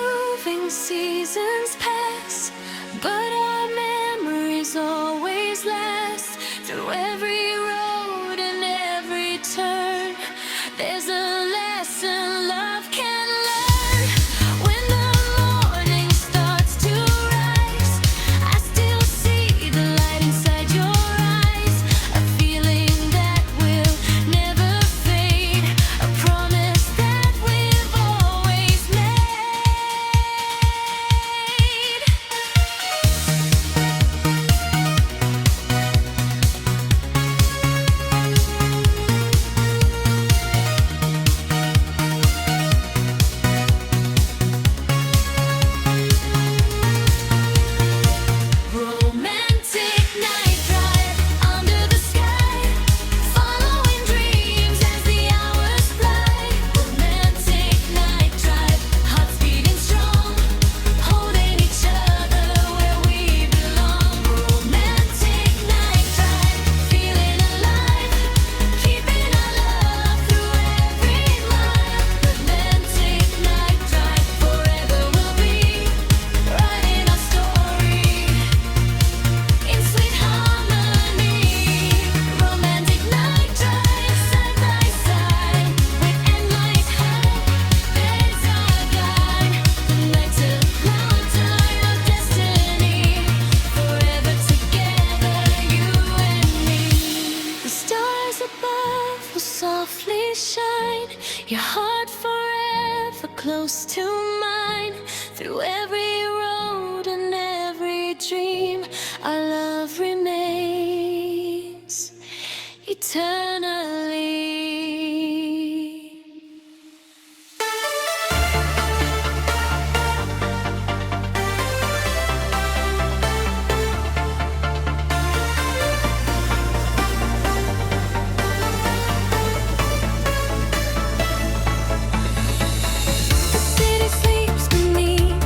moving seasons pass, but our memories always last. Through every road and every turn, there's a lesson love can learn. When the morning starts to rise, I still see the light inside your eyes. A feeling that will never fade, a promise that we've always made. Romantic night drive under the sky, following dreams as the hours fly. Romantic night drive, hearts beating strong, holding each other where we belong. Romantic night drive, feeling alive, keeping our love through every mile. Romantic night drive, forever we'll be writing our story in sweet harmony. Romantic night drive, side by side, with endless hope as our guide. The night's a lifetime of destiny, forever together, you and me. The stars above will softly shine, your heart forever close to mine. Through every road and every dream, our love remains eternally. The city sleeps beneath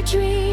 dream.